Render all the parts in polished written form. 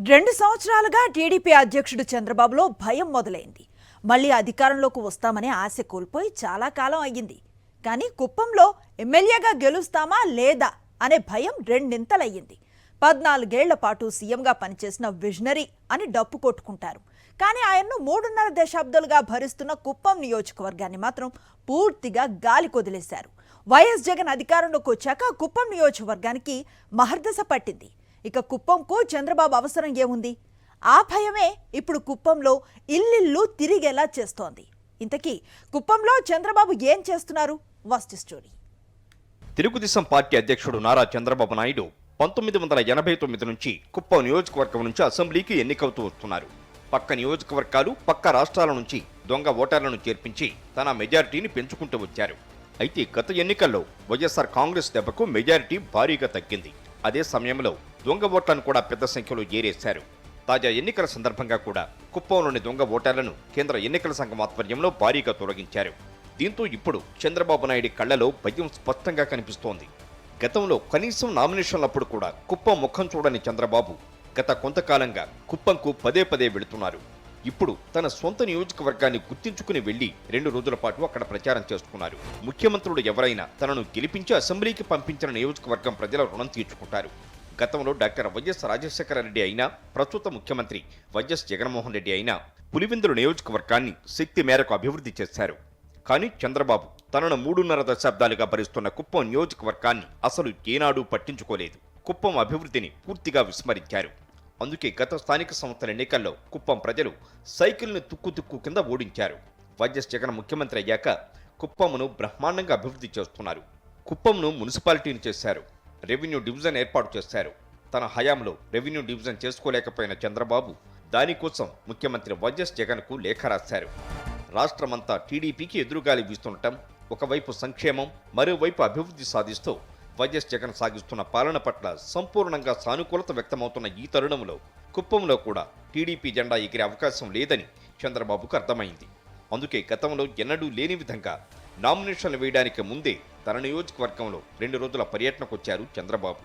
2 సంవత్సరాలుగా టీడీపీ అధ్యక్షుడు చంద్రబాబులో భయం మొదలైంది. మళ్ళీ అధికారంలోకి వస్తామనే ఆశ కోల్పోయి చాలా కాలం అయ్యింది. కానీ కుప్పంలో ఎమ్మెల్యేగా గెలుస్తామా లేదా అనే భయం రెండింతలయ్యింది. 14 ఏళ్ల పాటు సీఎంగా పనిచేసిన విజనరీ అని డప్పు కొట్టుకుంటారు. కానీ ఆయన్ను 3.5 దశాబ్దాలుగా భరిస్తున్న కుప్పం నియోజకవర్గాన్ని మాత్రం పూర్తిగా గాలి కొదిలేశారు. వైఎస్ జగన్ అధికారంలోకి వచ్చాక కుప్పం నియోజకవర్గానికి మహర్దశ పట్టింది. ఇక కుప్పంకు చంద్రబాబు అవసరం ఏముంది? ఆ భయమే ఇప్పుడు కుప్పంలో ఇల్లిల్లు తిరిగేలా చేస్తోంది. ఇంతకీ కుప్పంలో చంద్రబాబు ఏం చేస్తున్నారు? Vast story. తెలుగుదేశం పార్టీ అధ్యక్షుడు నారా చంద్రబాబు నాయుడు 1989 నుంచి కుప్పం నియోజకవర్గం నుంచి అసెంబ్లీకి ఎన్నికవుతూ వస్తున్నారు. పక్క నియోజకవర్గాలు, పక్క రాష్ట్రాల నుంచి దొంగ ఓటర్లను చేర్పించి తన మెజారిటీని పెంచుకుంటూ వచ్చారు. అయితే గత ఎన్నికల్లో వైఎస్ఆర్ కాంగ్రెస్ దెబ్బకు మెజారిటీ భారీగా తగ్గింది. అదే సమయంలో దొంగ ఓట్లను కూడా పెద్ద సంఖ్యలో ఏరేశారు. తాజా ఎన్నికల సందర్భంగా కూడా కుప్పంలోని దొంగ ఓటర్లను కేంద్ర ఎన్నికల సంఘం ఆధ్వర్యంలో భారీగా తొలగించారు. దీంతో ఇప్పుడు చంద్రబాబు నాయుడు కళ్లలో భయం స్పష్టంగా కనిపిస్తోంది. గతంలో కనీసం నామినేషన్లప్పుడు కూడా కుప్పం ముఖం చూడని చంద్రబాబు గత కొంతకాలంగా కుప్పంకు పదే పదే వెళుతున్నారు. ఇప్పుడు తన సొంత నియోజకవర్గాన్ని గుర్తించుకుని వెళ్లి 2 రోజుల పాటు అక్కడ ప్రచారం చేసుకున్నారు. ముఖ్యమంత్రులు ఎవరైనా తనను గెలిపించి అసెంబ్లీకి పంపించిన నియోజకవర్గం ప్రజల రుణం తీర్చుకుంటారు. గతంలో డాక్టర్ వైఎస్ రాజశేఖర రెడ్డి అయినా, ప్రస్తుత ముఖ్యమంత్రి వైఎస్ జగన్మోహన్ రెడ్డి అయినా పులివెందుల నియోజకవర్గాన్ని శక్తి మేరకు అభివృద్ధి చేశారు. కానీ చంద్రబాబు తనను 3.5 దశాబ్దాలుగా భరిస్తున్న కుప్పం నియోజకవర్గాన్ని అసలు ఏనాడూ పట్టించుకోలేదు. కుప్పం అభివృద్ధిని పూర్తిగా విస్మరించారు. అందుకే గత స్థానిక సంస్థల ఎన్నికల్లో కుప్పం ప్రజలు సైకిల్ని తుక్కు కింద ఓడించారు. వైఎస్ జగన్ ముఖ్యమంత్రి అయ్యాక కుప్పంను బ్రహ్మాండంగా అభివృద్ధి చేస్తున్నారు. కుప్పంను మున్సిపాలిటీని చేశారు. రెవెన్యూ డివిజన్ ఏర్పాటు చేశారు. తన హయాంలో రెవెన్యూ డివిజన్ చేసుకోలేకపోయిన చంద్రబాబు దానికోసం ముఖ్యమంత్రి వైఎస్ జగన్కు లేఖ రాశారు. రాష్ట్రమంతా టీడీపీకి ఎదురుగాలి వీస్తుండటం, ఒకవైపు సంక్షేమం, మరోవైపు అభివృద్ధి సాధిస్తూ వైఎస్ జగన్ సాగిస్తున్న పాలన పట్ల సంపూర్ణంగా సానుకూలత వ్యక్తమవుతున్న ఈ తరుణంలో కుప్పంలో కూడా టీడీపీ జెండా ఎగిరే అవకాశం లేదని చంద్రబాబుకు అర్థమైంది. అందుకే గతంలో ఎన్నడూ లేని విధంగా నామినేషన్లు వేయడానికి ముందే తన నియోజకవర్గంలో 2 రోజుల పర్యటనకొచ్చారు చంద్రబాబు.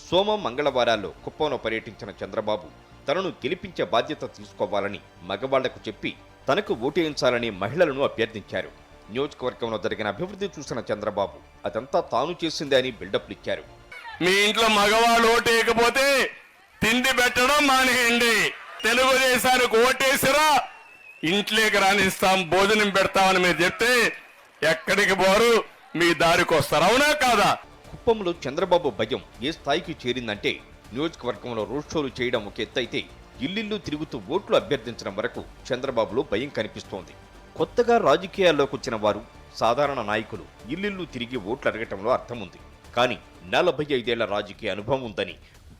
సోమం, మంగళవారాల్లో కుప్పంలో పర్యటించిన చంద్రబాబు తనను గెలిపించే బాధ్యత తీసుకోవాలని మగవాళ్లకు చెప్పి తనకు ఓటేయించాలని మహిళలను అభ్యర్థించారు. నియోజకవర్గంలో జరిగిన అభివృద్ధి చూసిన చంద్రబాబు అదంతా తాను చేసిందే అని బిల్డప్లు ఇచ్చారు. మీ ఇంట్లో మగవాళ్ళు ఓటేయకపోతే తిండి పెట్టడం మానేయండి. తెలుగుదేశానికి ఓటేసిరా, ఇంట్లోకి రానిస్తాం, భోజనం పెడతామని మీరు చెప్తే ఎక్కడికి పోరు, మీ దారికి వస్తారు. అవునా కాదా? కుప్పంలో చంద్రబాబు భయం ఏ స్థాయికి చేరిందంటే నియోజకవర్గంలో రోడ్ షోలు చేయడం ఒక ఎత్తైతే ఇల్లిల్లు తిరుగుతూ ఓట్లు అభ్యర్థించడం వరకు చంద్రబాబులో భయం కనిపిస్తోంది. కొత్తగా రాజకీయాల్లోకి వచ్చిన వారు, సాధారణ నాయకులు ఇల్లిల్లు తిరిగి ఓట్లు అడగటంలో అర్థం ఉంది. కానీ 45 ఏళ్ల రాజకీయ అనుభవం ఉందని,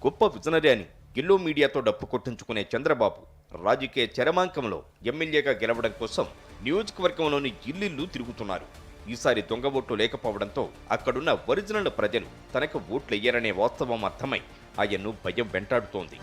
గొప్ప విజనరీ అని ఎల్లో మీడియాతో డప్పు కొట్టించుకునే చంద్రబాబు రాజకీయ చరమాంకంలో ఎమ్మెల్యేగా గెలవడం కోసం నియోజకవర్గంలోని ఇల్లిల్లు తిరుగుతున్నారు. ఈసారి దొంగ ఓట్లు లేకపోవడంతో అక్కడున్న ఒరిజినల్ ప్రజలు తనకు ఓట్లెయ్యరనే వాస్తవం అర్థమై ఆయన్ను భయం వెంటాడుతోంది.